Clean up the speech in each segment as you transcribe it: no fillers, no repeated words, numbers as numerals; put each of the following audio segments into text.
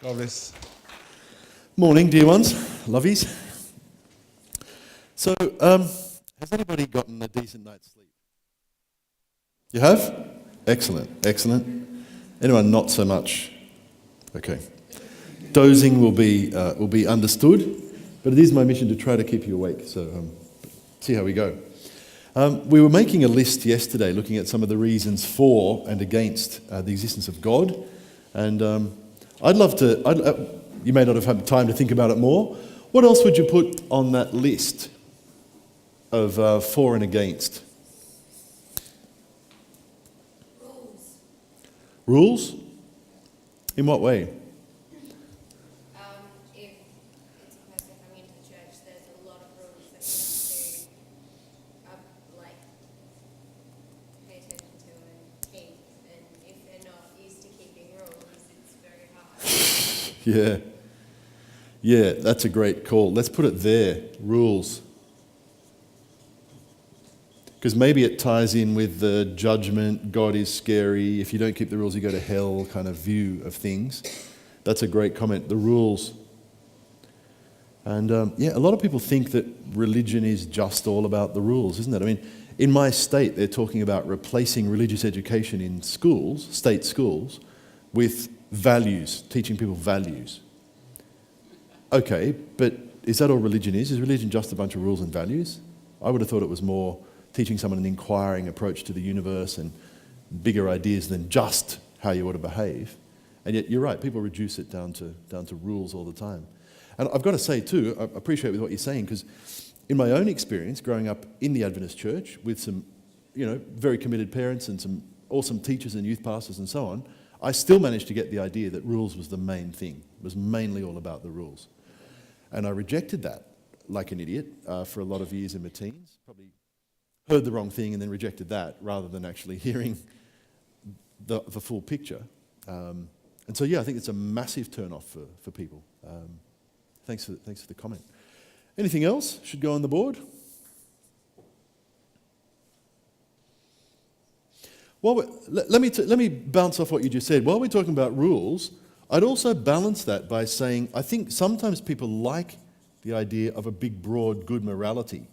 God bless. Morning, dear ones, lovies. So, has anybody gotten a decent night's sleep? You have? Excellent, excellent. Anyone not so much? Okay. Dozing will be understood, but it is my mission to try to keep you awake. So, see how we go. We were making a list yesterday, looking at some of the reasons for and against the existence of God, and I'd love to. You may not have had time to think about it more. What else would you put on that list of for and against? Rules. Rules? In what way? If it's a person coming into the church, there's a lot of rules that you have to like pay attention to and keep. And if they're not used to keeping rules, it's very hard. Yeah, that's a great call. Let's put it there, rules. Because maybe it ties in with the judgment, God is scary, if you don't keep the rules you go to hell kind of view of things. That's a great comment, the rules. And a lot of people think that religion is just all about the rules, isn't it? I mean, in my state, they're talking about replacing religious education in schools, state schools, with values, teaching people values. Okay, but is that all religion is? Is religion just a bunch of rules and values? I would have thought it was more teaching someone an inquiring approach to the universe and bigger ideas than just how you ought to behave. And yet you're right, people reduce it down to rules all the time. And I've got to say too, I appreciate with what you're saying, because in my own experience, growing up in the Adventist church with some, very committed parents and some awesome teachers and youth pastors and so on, I still managed to get the idea that rules was the main thing. It was mainly all about the rules. And I rejected that like an idiot for a lot of years in my teens. Probably heard the wrong thing and then rejected that rather than actually hearing the full picture. And so, I think it's a massive turn-off for people. Thanks for the comment. Anything else should go on the board? Well, let me bounce off what you just said. While we're talking about rules, I'd also balance that by saying I think sometimes people like the idea of a big, broad, good morality.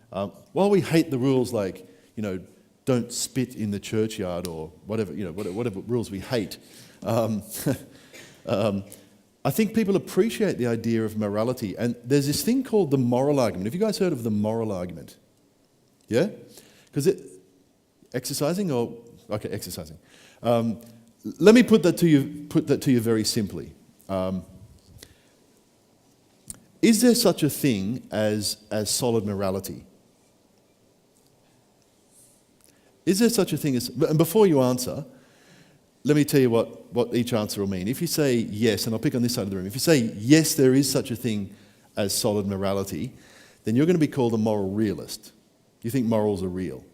While we hate the rules like, don't spit in the churchyard or whatever, whatever rules we hate, I think people appreciate the idea of morality. And there's this thing called the moral argument. Have you guys heard of the moral argument? Yeah? Because exercising. Let me put that to you very simply. Is there such a thing as solid morality? Is there such a thing as... And before you answer, let me tell you what each answer will mean. If you say yes, and I'll pick on this side of the room, if you say yes, there is such a thing as solid morality, then you're going to be called a moral realist. You think morals are real.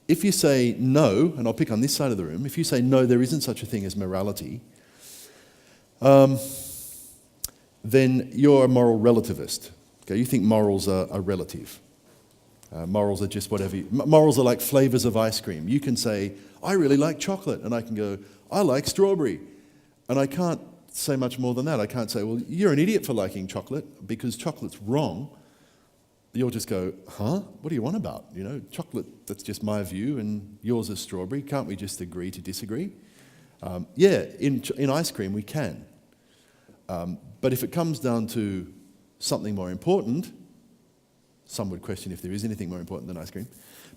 If you say no, and I'll pick on this side of the room, if you say no, there isn't such a thing as morality, then you're a moral relativist. Okay, you think morals are relative. Morals are just whatever. Morals are like flavors of ice cream. You can say, I really like chocolate, and I can go, I like strawberry. And I can't say much more than that. I can't say, well, you're an idiot for liking chocolate because chocolate's wrong. You'll just go, huh? What do you want about? Chocolate, that's just my view, and yours is strawberry. Can't we just agree to disagree? In ice cream we can. But if it comes down to something more important, some would question if there is anything more important than ice cream.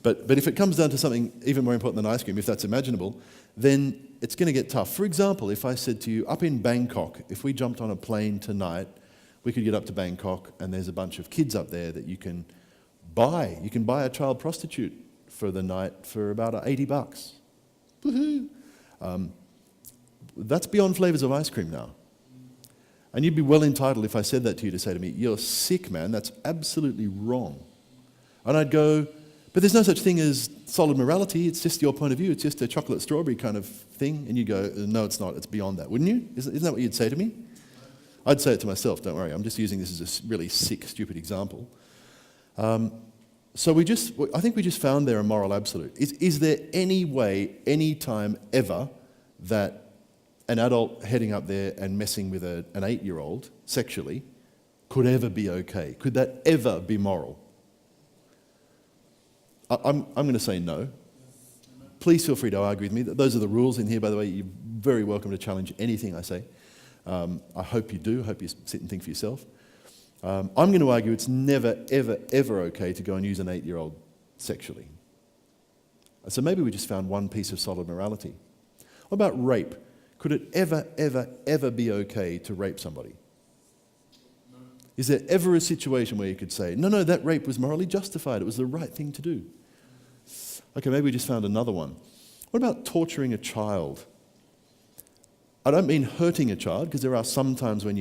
But if it comes down to something even more important than ice cream, if that's imaginable, then it's going to get tough. For example, if I said to you, up in Bangkok, if we jumped on a plane tonight, we could get up to Bangkok and there's a bunch of kids up there that you can buy. You can buy a child prostitute for the night for about $80. Woohoo! That's beyond flavors of ice cream now. And you'd be well entitled if I said that to you to say to me, you're sick, man, that's absolutely wrong. And I'd go, but there's no such thing as solid morality, it's just your point of view, it's just a chocolate strawberry kind of thing. And you go, no, it's not, it's beyond that, wouldn't you? Isn't that what you'd say to me? I'd say it to myself, don't worry, I'm just using this as a really sick, stupid example. So I think we just found there a moral absolute. Is there any way, any time ever, that an adult heading up there and messing with an 8-year-old sexually could ever be okay? Could that ever be moral? I'm going to say no. Please feel free to argue with me. Those are the rules in here, by the way. You're very welcome to challenge anything I say. I hope you do. I hope you sit and think for yourself. I'm going to argue it's never, ever, ever okay to go and use an 8-year-old sexually. So maybe we just found one piece of solid morality. What about rape? Could it ever, ever, ever be okay to rape somebody? No. Is there ever a situation where you could say, no, that rape was morally justified, it was the right thing to do? Okay, maybe we just found another one. What about torturing a child? I don't mean hurting a child, because there are some times when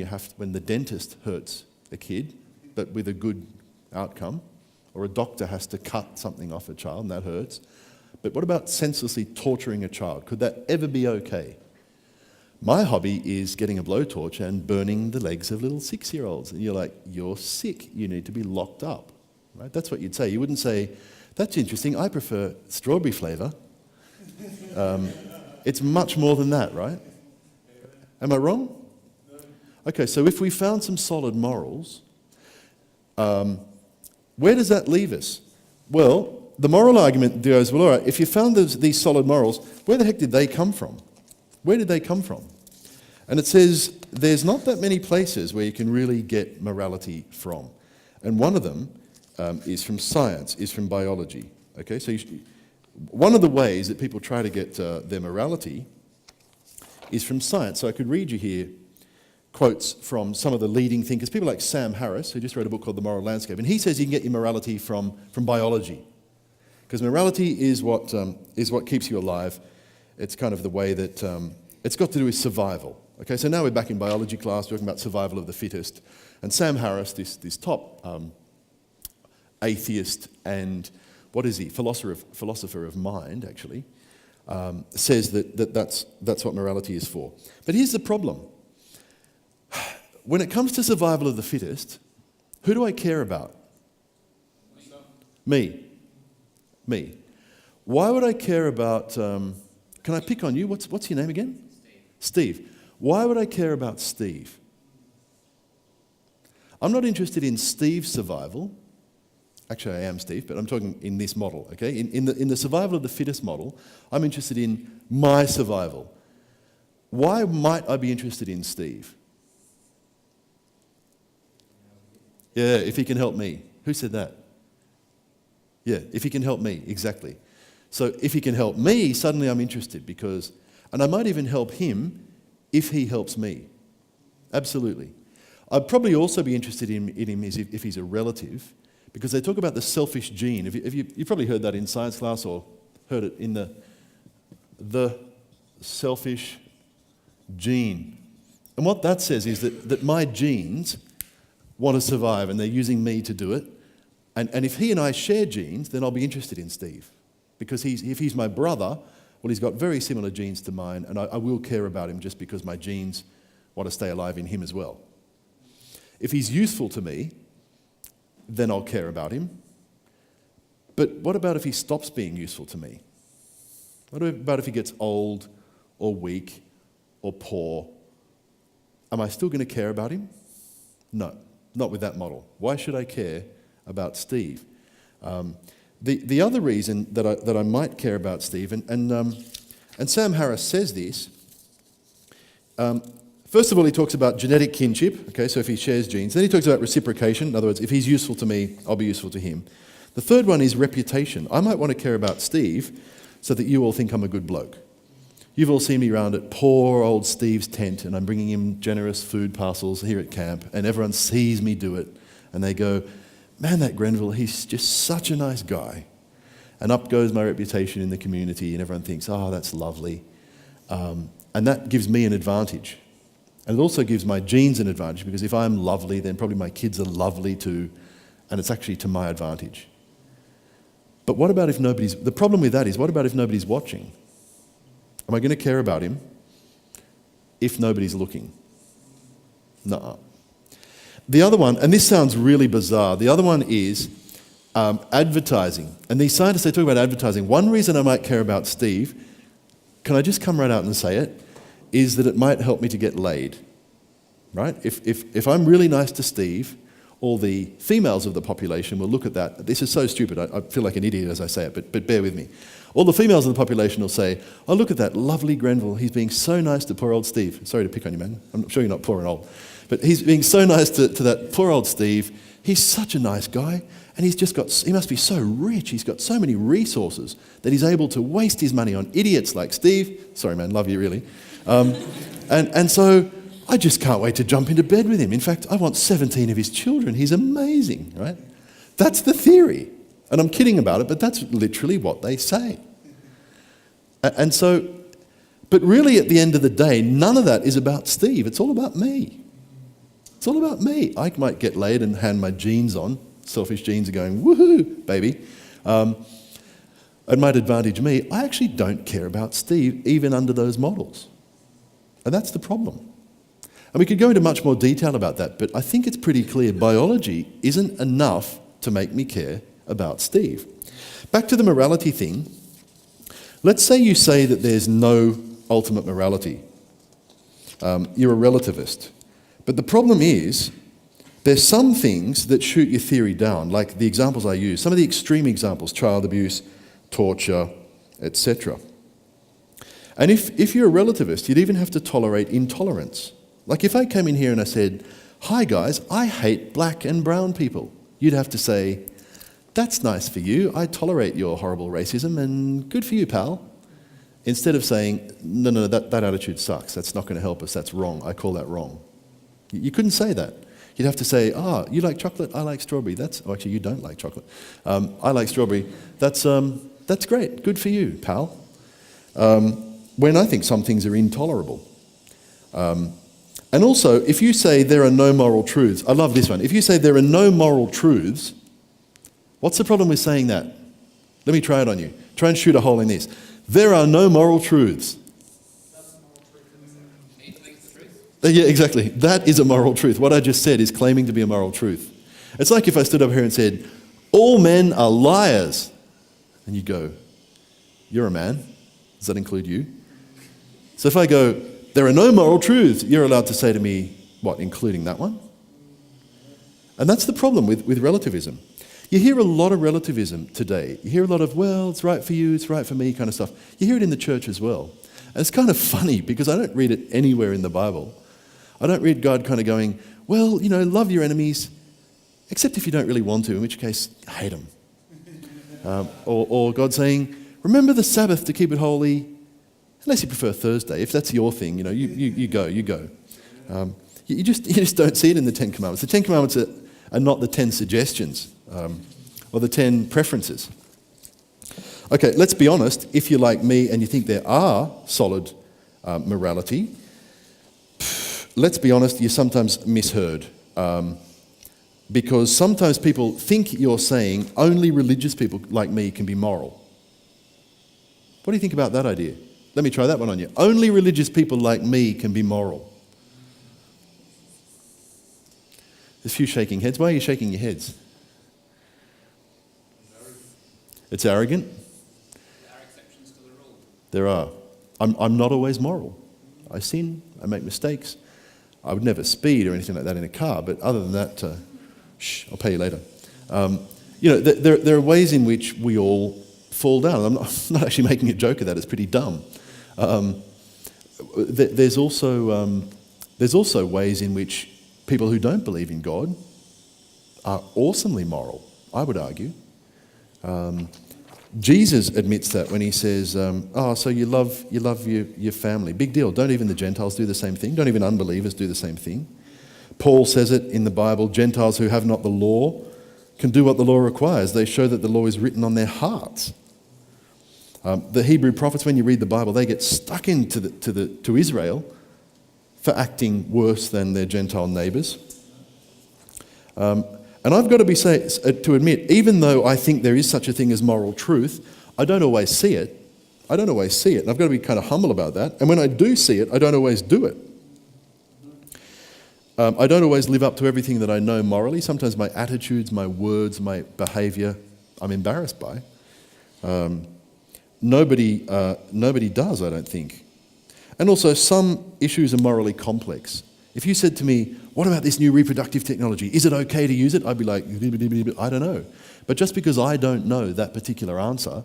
the dentist hurts a kid, but with a good outcome, or a doctor has to cut something off a child and that hurts. But what about senselessly torturing a child? Could that ever be okay? My hobby is getting a blowtorch and burning the legs of little 6-year-olds. And you're like, you're sick, you need to be locked up. Right? That's what you'd say. You wouldn't say, that's interesting, I prefer strawberry flavour. It's much more than that, right? Am I wrong? Okay, so if we found some solid morals, where does that leave us? Well, the moral argument goes, well, all right, if you found these solid morals, where the heck did they come from? Where did they come from? And it says there's not that many places where you can really get morality from. And one of them is from science, is from biology. Okay, so one of the ways that people try to get their morality is from science. So I could read you here quotes from some of the leading thinkers, people like Sam Harris, who just wrote a book called The Moral Landscape. And he says you can get your morality from biology. Because morality is what keeps you alive. It's kind of the way that it's got to do with survival. Okay, so now we're back in biology class talking about survival of the fittest. And Sam Harris, this top atheist and, what is he, philosopher of mind, actually, says that's what morality is for. But here's the problem. When it comes to survival of the fittest, who do I care about? Me. Why would I care about, can I pick on you? What's your name again? Steve. Why would I care about Steve? I'm not interested in Steve's survival. Actually, I am Steve, but I'm talking in this model, okay? In the survival of the fittest model, I'm interested in my survival. Why might I be interested in Steve? Yeah, if he can help me. Who said that? Yeah, if he can help me, exactly. So if he can help me, suddenly I'm interested and I might even help him if he helps me. Absolutely. I'd probably also be interested in him if he's a relative, because they talk about the selfish gene. You've probably heard that in science class or heard it in the selfish gene. And what that says is that my genes want to survive and they're using me to do it. And if he and I share genes, then I'll be interested in Steve. Because if he's my brother, well, he's got very similar genes to mine, and I will care about him just because my genes want to stay alive in him as well. If he's useful to me, then I'll care about him. But what about if he stops being useful to me? What about if he gets old or weak or poor? Am I still going to care about him? No, not with that model. Why should I care about Steve? The other reason that I might care about Steve, and Sam Harris says this, first of all, he talks about genetic kinship, okay, so if he shares genes. Then he talks about reciprocation. In other words, if he's useful to me, I'll be useful to him. The third one is reputation. I might want to care about Steve so that you all think I'm a good bloke. You've all seen me around at poor old Steve's tent, and I'm bringing him generous food parcels here at camp, and everyone sees me do it, and they go, man, that Grenville, he's just such a nice guy. And up goes my reputation in the community, and everyone thinks, oh, that's lovely. And that gives me an advantage. And it also gives my genes an advantage, because if I'm lovely, then probably my kids are lovely too, and it's actually to my advantage. But what about if the problem with that is, what about if nobody's watching? Am I going to care about him if nobody's looking? No. The other one, and this sounds really bizarre, the other one is advertising. And these scientists, they talk about advertising. One reason I might care about Steve, can I just come right out and say it, is that it might help me to get laid, right? If I'm really nice to Steve, all the females of the population will look at that. This is so stupid. I feel like an idiot as I say it, but bear with me. All the females of the population will say, oh, look at that lovely Grenville. He's being so nice to poor old Steve. Sorry to pick on you, man. I'm sure you're not poor and old. But he's being so nice to that poor old Steve. He's such a nice guy. And he must be so rich. He's got so many resources that he's able to waste his money on idiots like Steve. Sorry, man, love you, really. And so I just can't wait to jump into bed with him. In fact, I want 17 of his children. He's amazing, right? That's the theory. And I'm kidding about it, but that's literally what they say. And so, but really at the end of the day, none of that is about Steve. It's all about me. It's all about me. I might get laid and hand my jeans on. Selfish jeans are going, woohoo, baby. It might advantage me. I actually don't care about Steve, even under those models. And that's the problem. And we could go into much more detail about that, but I think it's pretty clear biology isn't enough to make me care about Steve. Back to the morality thing. Let's say you say that there's no ultimate morality. You're a relativist. But the problem is, there's some things that shoot your theory down, like the examples I use, some of the extreme examples, child abuse, torture, etc. And if you're a relativist, you'd even have to tolerate intolerance. Like if I came in here and I said, hi guys, I hate black and brown people, you'd have to say, that's nice for you, I tolerate your horrible racism and good for you, pal. Instead of saying, no, that attitude sucks, that's not going to help us, that's wrong, I call that wrong. You couldn't say that. You'd have to say, you like chocolate, I like strawberry. Actually, you don't like chocolate. I like strawberry. That's great, good for you, pal. When I think some things are intolerable. And also, if you say there are no moral truths, I love this one. If you say there are no moral truths, what's the problem with saying that? Let me try it on you. Try and shoot a hole in this. There are no moral truths. Yeah, exactly. That is a moral truth. What I just said is claiming to be a moral truth. It's like if I stood up here and said, all men are liars. And you go, you're a man. Does that include you? So if I go, there are no moral truths, you're allowed to say to me, what, including that one? And that's the problem with relativism. You hear a lot of relativism today. You hear a lot of, well, it's right for you, it's right for me kind of stuff. You hear it in the church as well. And it's kind of funny because I don't read it anywhere in the Bible. I don't read God kind of going, well, love your enemies, except if you don't really want to, in which case, hate them. Or God saying, remember the Sabbath to keep it holy, unless you prefer Thursday. If that's your thing, you go. You just don't see it in the Ten Commandments. The Ten Commandments are not the 10 suggestions or the 10 preferences. Okay, let's be honest. If you're like me and you think there are solid morality, let's be honest, you're sometimes misheard. Because sometimes people think you're saying only religious people like me can be moral. What do you think about that idea? Let me try that one on you. Only religious people like me can be moral. There's a few shaking heads. Why are you shaking your heads? It's arrogant. There are exceptions to the rule. There are. I'm not always moral. I sin, I make mistakes. I would never speed or anything like that in a car, but other than that, I'll pay you later. There are ways in which we all fall down. I'm not actually making a joke of that, it's pretty dumb. There's also ways in which people who don't believe in God are awesomely moral, I would argue. Jesus admits that when he says, so you love your family. Big deal. Don't even the Gentiles do the same thing? Don't even unbelievers do the same thing? Paul says it in the Bible, Gentiles who have not the law can do what the law requires. They show that the law is written on their hearts. The Hebrew prophets, when you read the Bible, they get stuck into Israel for acting worse than their Gentile neighbours. And I've got to admit, even though I think there is such a thing as moral truth, I don't always see it. And I've got to be kind of humble about that. And when I do see it, I don't always do it. I don't always live up to everything that I know morally. Sometimes my attitudes, my words, my behaviour, I'm embarrassed by. Nobody does, I don't think. And also, some issues are morally complex. If you said to me, what about this new reproductive technology? Is it okay to use it? I'd be like, I don't know. But just because I don't know that particular answer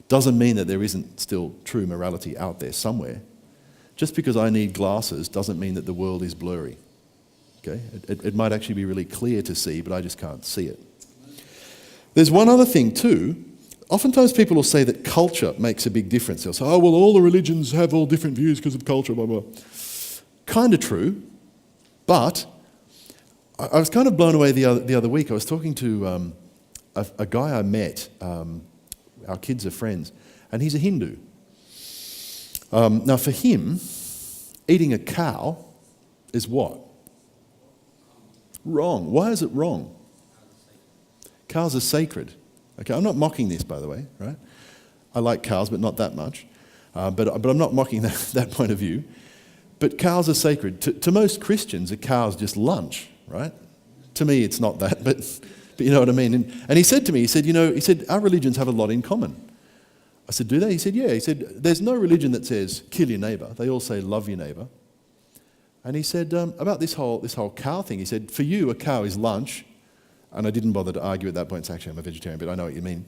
doesn't mean that there isn't still true morality out there somewhere. Just because I need glasses doesn't mean that the world is blurry. Okay? It might actually be really clear to see, but I just can't see it. There's one other thing too. Oftentimes people will say that culture makes a big difference. They'll say, oh, well, all the religions have all different views because of culture, blah, blah. Kind of true, but I was kind of blown away the other week. I was talking to a guy I met. Our kids are friends, and he's a Hindu. Now, for him, eating a cow is what? Wrong. Why is it wrong? Cows are sacred. Okay, I'm not mocking this, by the way, right? I like cows, but not that much. But I'm not mocking that point of view. But cows are sacred. To most Christians, a cow's just lunch, right? To me, it's not that, but you know what I mean. And he said to me, he said, our religions have a lot in common. I said, do they? He said, yeah. He said, there's no religion that says kill your neighbour. They all say love your neighbour. And he said, about this whole cow thing, he said, for you, a cow is lunch. And I didn't bother to argue at that point. It's actually, I'm a vegetarian, but I know what you mean.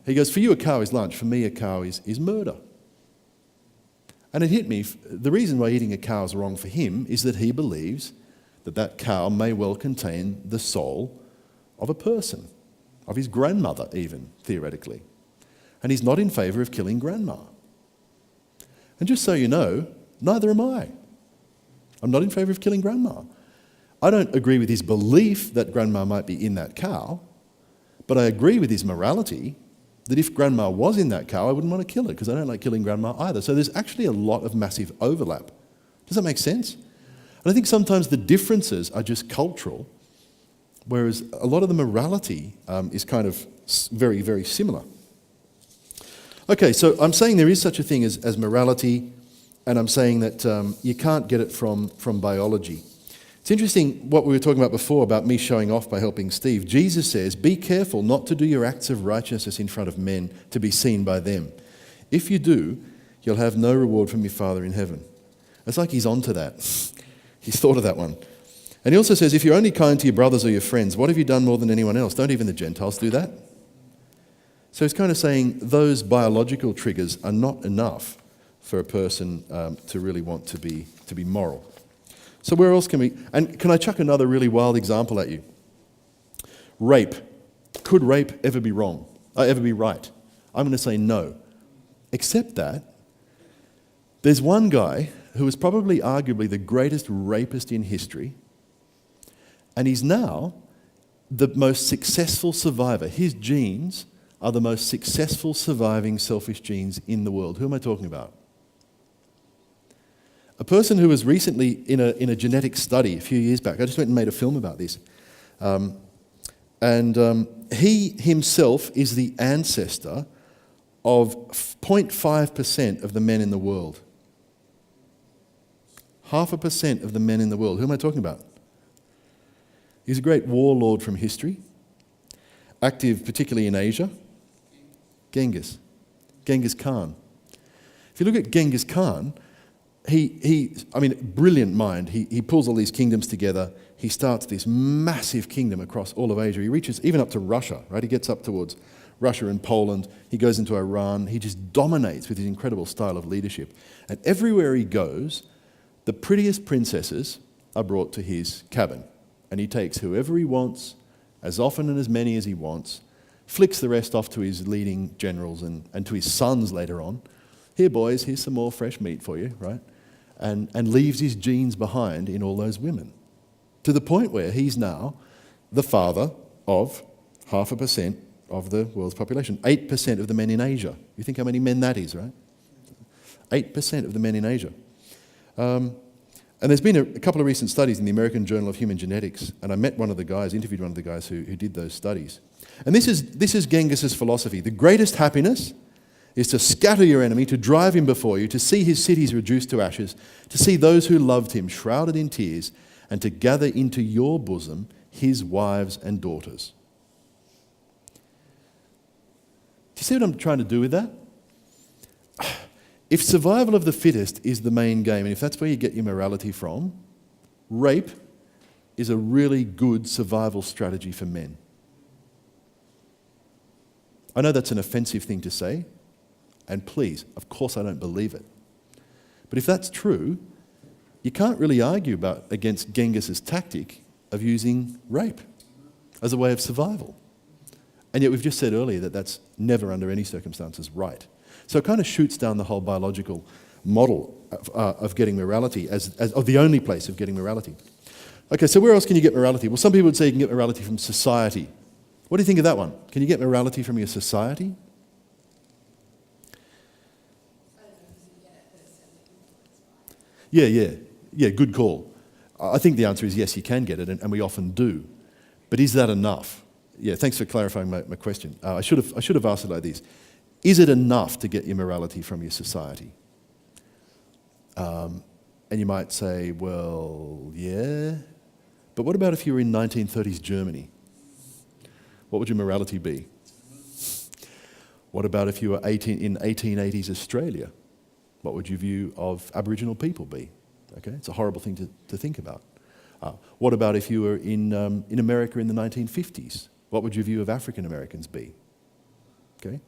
He goes, for you, a cow is lunch. For me, a cow is murder. And it hit me. The reason why eating a cow is wrong for him is that he believes that cow may well contain the soul of a person, of his grandmother even, theoretically. And he's not in favour of killing grandma. And just so you know, neither am I. I'm not in favour of killing grandma. I don't agree with his belief that grandma might be in that cow, but I agree with his morality that if grandma was in that cow, I wouldn't want to kill her because I don't like killing grandma either. So there's actually a lot of massive overlap. Does that make sense? And I think sometimes the differences are just cultural, whereas a lot of the morality is kind of very, very similar. Okay, so I'm saying there is such a thing as morality, and I'm saying that you can't get it from biology. It's interesting what we were talking about before about me showing off by helping Steve. Jesus says, be careful not to do your acts of righteousness in front of men to be seen by them. If you do, you'll have no reward from your Father in heaven. It's like he's onto that. He's thought of that one. And he also says, if you're only kind to your brothers or your friends, what have you done more than anyone else? Don't even the Gentiles do that? So he's kind of saying those biological triggers are not enough for a person to really want to be moral. So where else can we... And can I chuck another really wild example at you? Rape. Could rape ever be wrong? Ever be right? I'm going to say no. Except that there's one guy who is probably arguably the greatest rapist in history, and he's now the most successful survivor. His genes are the most successful surviving selfish genes in the world. Who am I talking about? A person who was recently in a genetic study a few years back. I just went and made a film about this. He himself is the ancestor of 0.5% of the men in the world. 0.5% of the men in the world. Who am I talking about? He's a great warlord from history, active particularly in Asia. Genghis Khan. If you look at Genghis Khan, brilliant mind. He pulls all these kingdoms together. He starts this massive kingdom across all of Asia. He reaches even up to Russia, right? He gets up towards Russia and Poland. He goes into Iran. He just dominates with his incredible style of leadership. And everywhere he goes, the prettiest princesses are brought to his cabin. And he takes whoever he wants, as often and as many as he wants, flicks the rest off to his leading generals and to his sons later on. Here, boys, here's some more fresh meat for you, right? And leaves his genes behind in all those women. To the point where he's now the father of 0.5% of the world's population. 8% of the men in Asia. You think how many men that is, right? 8% of the men in Asia. And there's been a couple of recent studies in the American Journal of Human Genetics, and I met one of the guys, interviewed one of the guys who did those studies. And this is Genghis's philosophy. The greatest happiness is to scatter your enemy, to drive him before you, to see his cities reduced to ashes, to see those who loved him shrouded in tears, and to gather into your bosom his wives and daughters. Do you see what I'm trying to do with that? If survival of the fittest is the main game, and if that's where you get your morality from, rape is a really good survival strategy for men. I know that's an offensive thing to say, and please, of course I don't believe it. But if that's true, you can't really argue against Genghis's tactic of using rape as a way of survival. And yet we've just said earlier that that's never under any circumstances right. So it kind of shoots down the whole biological model of getting morality as the only place of getting morality. Okay, so where else can you get morality? Well, some people would say you can get morality from society. What do you think of that one? Can you get morality from your society? Yeah, good call. I think the answer is yes, you can get it, and we often do. But is that enough? Yeah, thanks for clarifying my question. I should have asked it like this. Is it enough to get your morality from your society? And you might say, well, yeah. But what about if you were in 1930s Germany? What would your morality be? What about if you were in 1880s Australia? What would your view of Aboriginal people be? Okay, it's a horrible thing to think about. What about if you were in America in the 1950s? What would your view of African Americans be? Okay,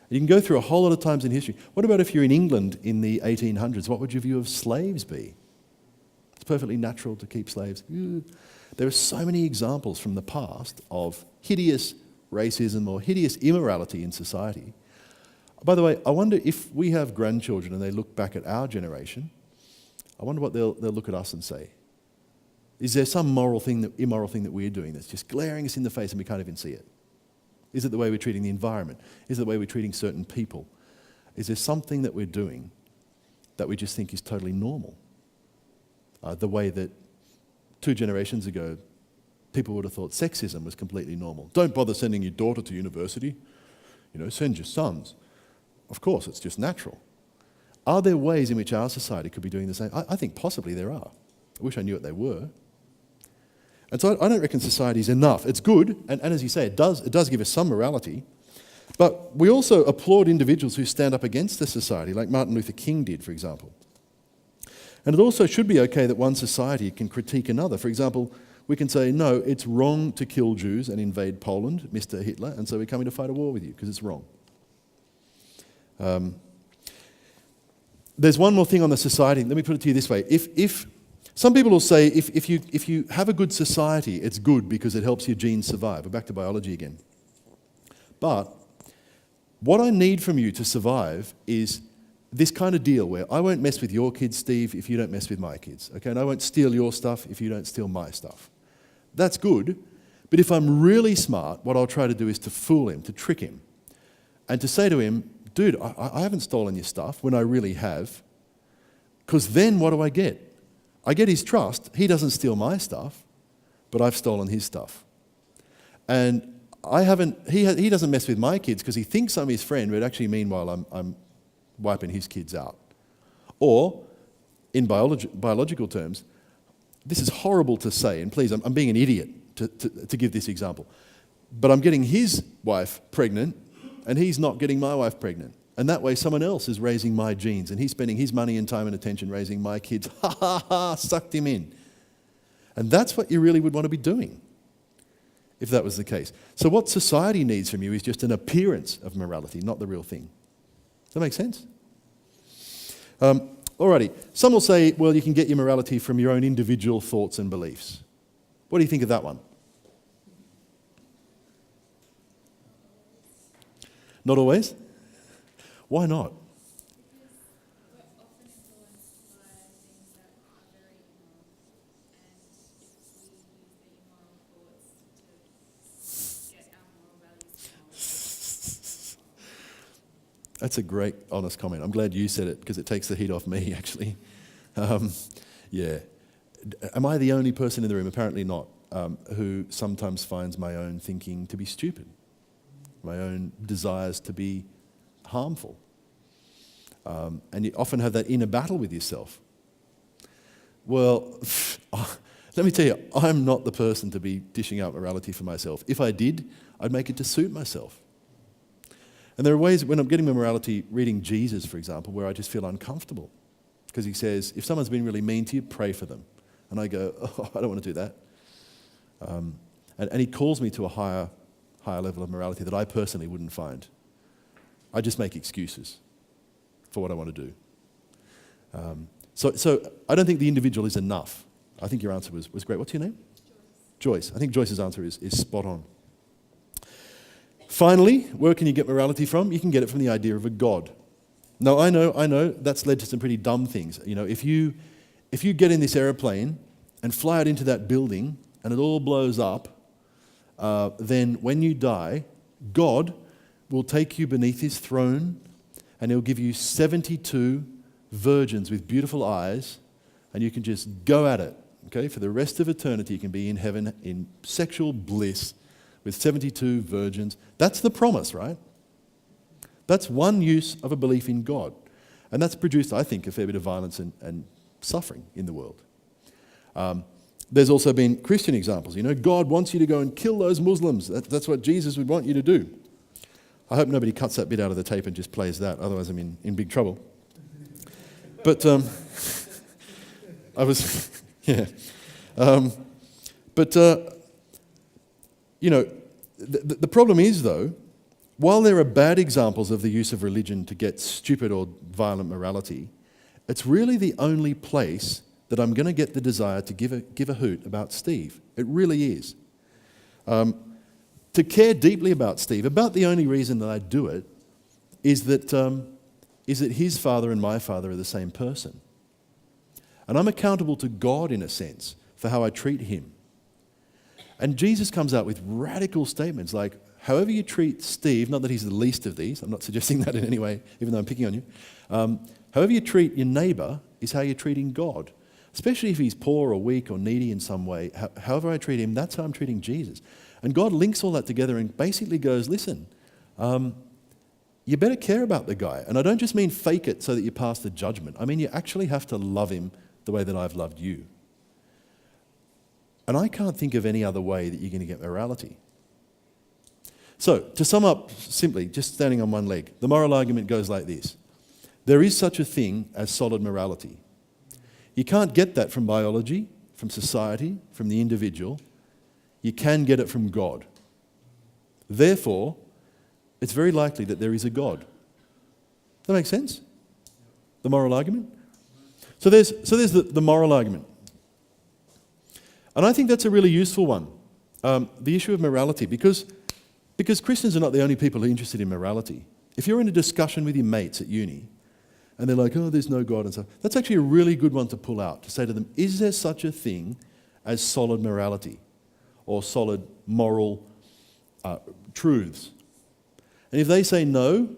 you can go through a whole lot of times in history. What about if you're in England in the 1800s? What would your view of slaves be? It's perfectly natural to keep slaves. There are so many examples from the past of hideous racism or hideous immorality in society. By the way, I wonder if we have grandchildren and they look back at our generation, I wonder what they'll look at us and say. Is there some immoral thing that we're doing that's just glaring us in the face and we can't even see it? Is it the way we're treating the environment? Is it the way we're treating certain people? Is there something that we're doing that we just think is totally normal? The way that 2 generations ago, people would have thought sexism was completely normal. Don't bother sending your daughter to university. Send your sons. Of course, it's just natural. Are there ways in which our society could be doing the same? I think possibly there are. I wish I knew what they were. And so I don't reckon society is enough. It's good, and as you say, it does give us some morality. But we also applaud individuals who stand up against the society, like Martin Luther King did, for example. And it also should be okay that one society can critique another. For example, we can say, no, it's wrong to kill Jews and invade Poland, Mr. Hitler, and so we're coming to fight a war with you because it's wrong. There's one more thing on the society. Let me put it to you this way. If some people will say if you have a good society, it's good because it helps your genes survive. We're back to biology again. But what I need from you to survive is this kind of deal where I won't mess with your kids, Steve, if you don't mess with my kids. Okay, and I won't steal your stuff if you don't steal my stuff. That's good. But if I'm really smart, what I'll try to do is to fool him, to trick him, and to say to him, dude, I haven't stolen your stuff when I really have, because then what do I get? I get his trust. He doesn't steal my stuff, but I've stolen his stuff. And he doesn't mess with my kids because he thinks I'm his friend, but actually meanwhile I'm wiping his kids out. Or, in biological terms, this is horrible to say, and please, I'm being an idiot to give this example, but I'm getting his wife pregnant, and he's not getting my wife pregnant. And that way someone else is raising my genes, and he's spending his money and time and attention raising my kids. Ha ha ha, sucked him in. And that's what you really would want to be doing, if that was the case. So what society needs from you is just an appearance of morality, not the real thing. Does that make sense? Alrighty. Some will say, well, you can get your morality from your own individual thoughts and beliefs. What do you think of that one? Not always? Why not? Because we're often influenced by things that are very immoral, and if we use the immoral thoughts to get our moral values forward. That's a great, honest comment. I'm glad you said it because it takes the heat off me, actually. Yeah. Am I the only person in the room? Apparently not. Who sometimes finds my own thinking to be stupid, my own desires to be harmful. And you often have that inner battle with yourself. Well, let me tell you, I'm not the person to be dishing out morality for myself. If I did, I'd make it to suit myself. And there are ways, when I'm getting my morality, reading Jesus, for example, where I just feel uncomfortable. Because he says, if someone's been really mean to you, pray for them. And I go, oh, I don't want to do that. And he calls me to a higher level of morality that I personally wouldn't find. I just make excuses for what I want to do. So I don't think the individual is enough. I think your answer was great. What's your name? Joyce. I think Joyce's answer is spot on. Finally, where can you get morality from? You can get it from the idea of a God. Now, I know that's led to some pretty dumb things. You know, if you get in this aeroplane and fly out into that building and it all blows up, then when you die, God will take you beneath his throne and he'll give you 72 virgins with beautiful eyes, and you can just go at it. Okay, for the rest of eternity, you can be in heaven in sexual bliss with 72 virgins. That's the promise, right? That's one use of a belief in God. And that's produced, I think, a fair bit of violence and suffering in the world. There's also been Christian examples. You know, God wants you to go and kill those Muslims. That's what Jesus would want you to do. I hope nobody cuts that bit out of the tape and just plays that, otherwise I'm in big trouble. But I was... Yeah. You know, the problem is, though, while there are bad examples of the use of religion to get stupid or violent morality, it's really the only place that I'm going to get the desire to give a hoot about Steve. It really is. To care deeply about Steve, about the only reason that I do it is that his father and my father are the same person. And I'm accountable to God, in a sense, for how I treat him. And Jesus comes out with radical statements like, however you treat Steve, not that he's the least of these, I'm not suggesting that in any way, even though I'm picking on you. However you treat your neighbour is how you're treating God. Especially if he's poor or weak or needy in some way. However I treat him, that's how I'm treating Jesus. And God links all that together and basically goes, listen, you better care about the guy. And I don't just mean fake it so that you pass the judgment. I mean you actually have to love him the way that I've loved you. And I can't think of any other way that you're going to get morality. So, to sum up simply, just standing on one leg, the moral argument goes like this. There is such a thing as solid morality. You can't get that from biology, from society, from the individual. You can get it from God. Therefore, it's very likely that there is a God. Does that make sense? The moral argument? So there's the moral argument. And I think that's a really useful one, the issue of morality, because Christians are not the only people who are interested in morality. If you're in a discussion with your mates at uni, and they're like, oh, there's no God and stuff, that's actually a really good one to pull out, to say to them, is there such a thing as solid morality or solid moral truths? And if they say no,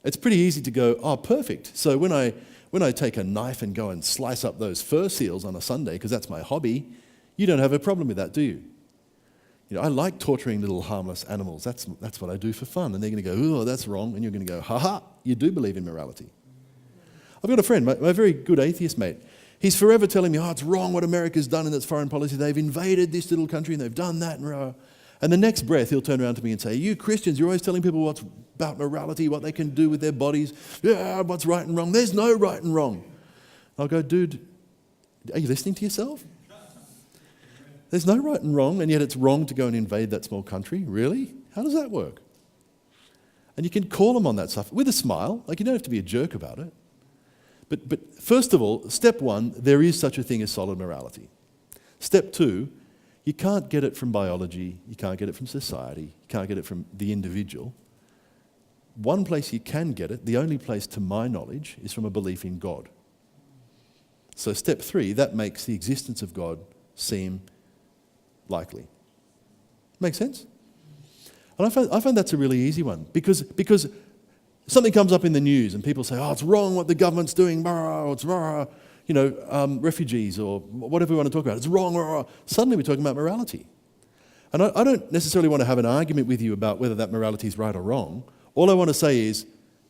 it's pretty easy to go, oh, perfect. So when I take a knife and go and slice up those fur seals on a Sunday, because that's my hobby, you don't have a problem with that, do you? You know, I like torturing little harmless animals. That's what I do for fun. And they're going to go, oh, that's wrong. And you're going to go, ha-ha, you do believe in morality. I've got a friend, my very good atheist mate. He's forever telling me, oh, it's wrong what America's done in its foreign policy. They've invaded this little country and they've done that. And the next breath, he'll turn around to me and say, you Christians, you're always telling people what's about morality, what they can do with their bodies. Yeah, what's right and wrong. There's no right and wrong. I'll go, dude, are you listening to yourself? There's no right and wrong, and yet it's wrong to go and invade that small country? Really? How does that work? And you can call them on that stuff with a smile. Like, you don't have to be a jerk about it. But first of all, step one, there is such a thing as solid morality. Step two, you can't get it from biology, you can't get it from society, you can't get it from the individual. One place you can get it, the only place to my knowledge, is from a belief in God. So step three, that makes the existence of God seem likely. Make sense? And I find that's a really easy one because something comes up in the news and people say, oh, it's wrong what the government's doing, it's refugees or whatever we want to talk about, it's wrong. Suddenly we're talking about morality. And I don't necessarily want to have an argument with you about whether that morality is right or wrong. All I want to say is,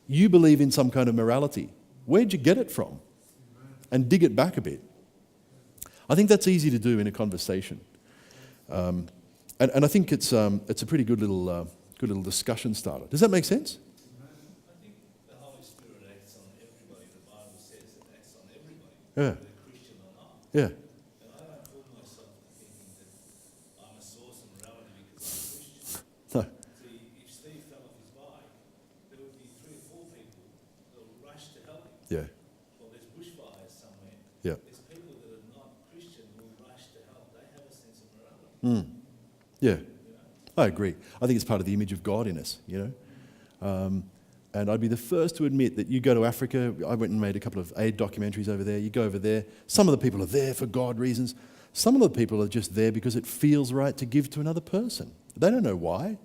you believe in some kind of morality. Where'd you get it from? And dig it back a bit. I think that's easy to do in a conversation. And I think it's a pretty good little Good little discussion starter. Does that make sense? I think the Holy Spirit acts on everybody. The Bible says it acts on everybody, Yeah. whether they're Christian or not. Yeah. And I don't fool myself to thinking that I'm a source of morality because I'm a Christian. No. See, if Steve fell off his bike, there would be 3 or 4 people that would rush to help him. Yeah. Well, there's bushfires somewhere. Yeah. There's people that are not Christian who will rush to help. They have a sense of morality. Yeah. You know? I agree. I think it's part of the image of God in us, you know. And I'd be the first to admit that you go to Africa, I went and made a couple of aid documentaries over there, you go over there, some of the people are there for God reasons, some of the people are just there because it feels right to give to another person. They don't know why.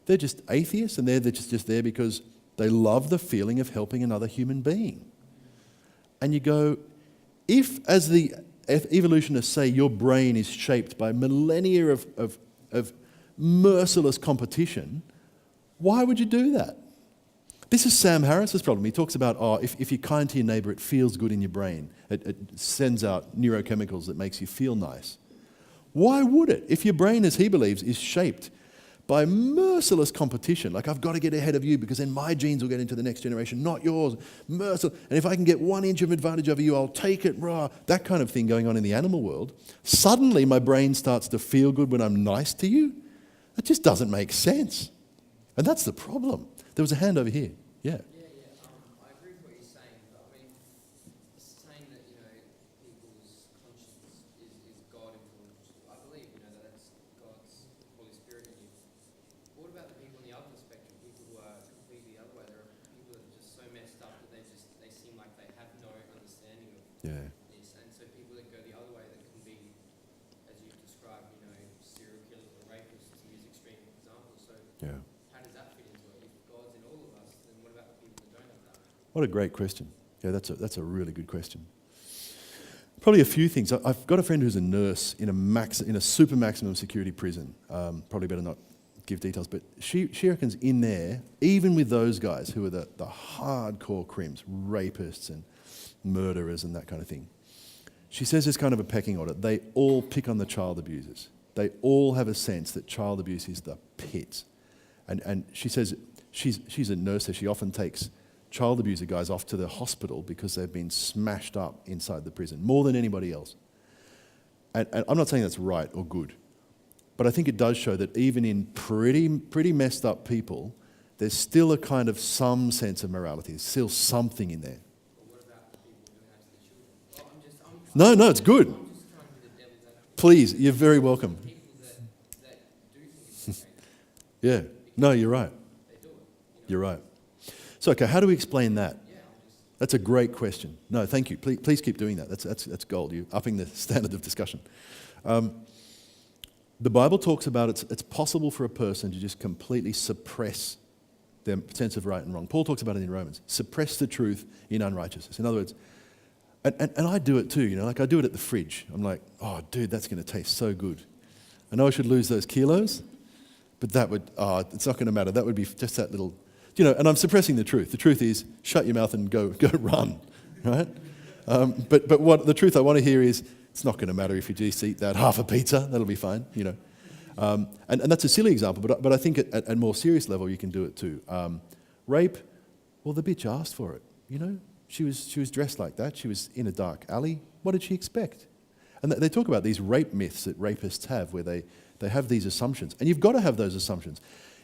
They're just atheists and they're just there because they love the feeling of helping another human being. And you go, if, as the evolutionists say, your brain is shaped by millennia of merciless competition, why would you do that? This is Sam Harris's problem. He talks about, if you're kind to your neighbour, it feels good in your brain. It sends out neurochemicals that makes you feel nice. Why would it? If your brain, as he believes, is shaped by merciless competition, like I've got to get ahead of you because then my genes will get into the next generation, not yours, merciless. And if I can get 1 inch of advantage over you, I'll take it, rah, that kind of thing going on in the animal world. Suddenly my brain starts to feel good when I'm nice to you. It just doesn't make sense. And that's the problem. There was a hand over here. Yeah. I agree with what you're saying, but I mean, it's saying that, you know, people's conscience is God influenced. I believe, you know, that that's God's Holy Spirit in you. What about the people on the other spectrum, people who are completely the other way? There are people that are just so messed up that they seem like they have no understanding of Yeah. this. And so people that go the other way that can be, as you've described, you know, serial killers or rapists, to use extreme examples. So Yeah. how does that fit into it? If God's in all of us, then what about the people that don't have that? What a great question. Yeah, that's a really good question. Probably a few things. I've got a friend who's a nurse in a super maximum security prison. Probably better not give details, but she reckons in there, even with those guys who are the hardcore crims, rapists and murderers and that kind of thing, she says there's kind of a pecking order. They all pick on the child abusers. They all have a sense that child abuse is the pits. And she says she's a nurse, so she often takes child abuser guys off to the hospital because they've been smashed up inside the prison, more than anybody else. And I'm not saying that's right or good, but I think it does show that even in pretty messed up people, there's still a kind of some sense of morality. There's still something in there. But what about the people doing that to the children? Well, No, it's good. I'm just trying to be the devil's advocate. Please, you're very welcome. People that do think it's okay, Yeah. No, you're right. they do it. You know? You're right. So, okay, how do we explain that? Yeah, I'm just That's a great question. No, thank you. Please keep doing that. That's gold. You're upping the standard of discussion. The Bible talks about it's possible for a person to just completely suppress their sense of right and wrong. Paul talks about it in Romans. Suppress the truth in unrighteousness. In other words, and I do it too, you know, like I do it at the fridge. I'm like, oh, dude, that's going to taste so good. I know I should lose those kilos, but it's not going to matter. That would be just that little, you know, and I'm suppressing the truth. The truth is, shut your mouth and go run, right? But what the truth I want to hear is, it's not going to matter if you just eat that half a pizza. That'll be fine, you know. And that's a silly example, but I think at a more serious level you can do it too. Rape, well, the bitch asked for it, you know. She was dressed like that. She was in a dark alley. What did she expect? And they talk about these rape myths that rapists have, where they have these assumptions, and you've got to have those assumptions.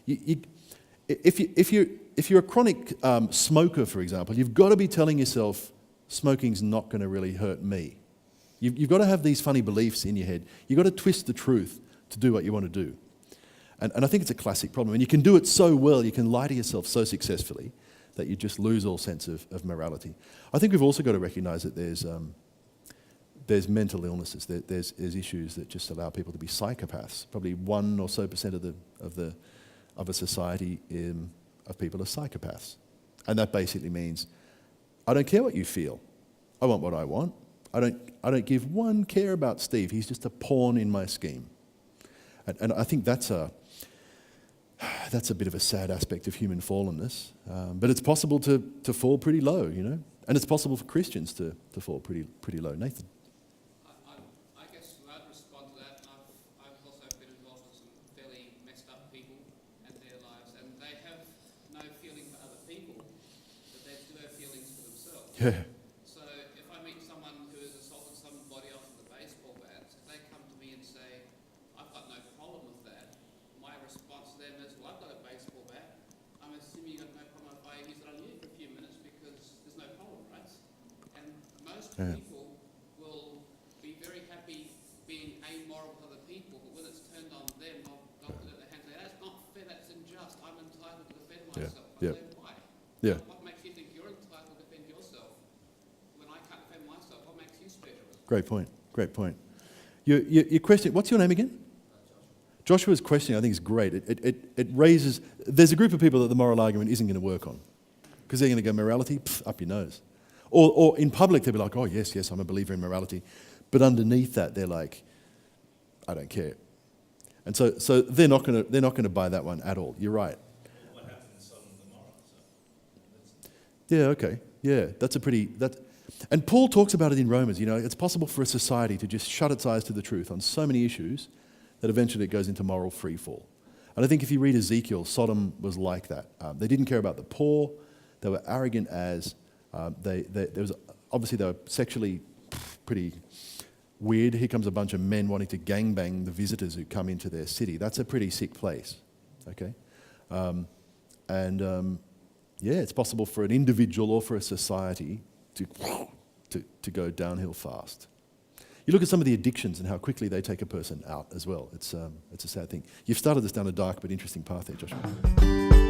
If you're a chronic smoker, for example, you've got to be telling yourself smoking's not going to really hurt me. You've got to have these funny beliefs in your head. You've got to twist the truth to do what you want to do. And I think it's a classic problem. And you can do it so well, you can lie to yourself so successfully that you just lose all sense of morality. I think we've also got to recognise that there's mental illnesses. There's issues that just allow people to be psychopaths. Probably 1% or so of a society of people are psychopaths. And that basically means, I don't care what you feel. I want what I want. I don't give one care about Steve. He's just a pawn in my scheme. And I think that's a bit of a sad aspect of human fallenness. But it's possible to fall pretty low, you know. And it's possible for Christians to fall pretty low. Nathan? I guess I'd respond to that. I've also been involved with some fairly messed up people and their lives Yeah. So if I meet someone who has assaulted somebody else with a baseball bat, if they come to me and say, I've got no problem with that, my response to them is, well, I've got a baseball bat. I'm assuming you've got no problem if I use it on you for a few minutes because there's no problem, right? And most Yeah. people will be very happy being amoral with other people, but when it's turned on them, they'll put it in their hands and say, that's not fair, that's unjust, I'm entitled to defend Yeah. myself. I Yeah. say, why? Yeah. What makes you think you're entitled to defend yourself when I can't defend myself? What makes you special? Great point. Great point. Your question, what's your name again? Joshua's question, I think, is great. It raises, there's a group of people that the moral argument isn't going to work on because they're going to go morality, up your nose. Or in public, they'll be like, oh, yes, I'm a believer in morality. But underneath that, they're like, I don't care. And so they're not going to buy that one at all. You're right. What happened in Sodom and Gomorrah? So Yeah, okay. Yeah, and Paul talks about it in Romans. You know, it's possible for a society to just shut its eyes to the truth on so many issues that eventually it goes into moral freefall. And I think if you read Ezekiel, Sodom was like that. They didn't care about the poor. They were arrogant as they were sexually pretty weird. Here comes a bunch of men wanting to gangbang the visitors who come into their city. That's a pretty sick place. Okay, yeah, it's possible for an individual or for a society to go downhill fast. You look at some of the addictions and how quickly they take a person out as well. It's a sad thing. You've started us down a dark but interesting path there, Joshua.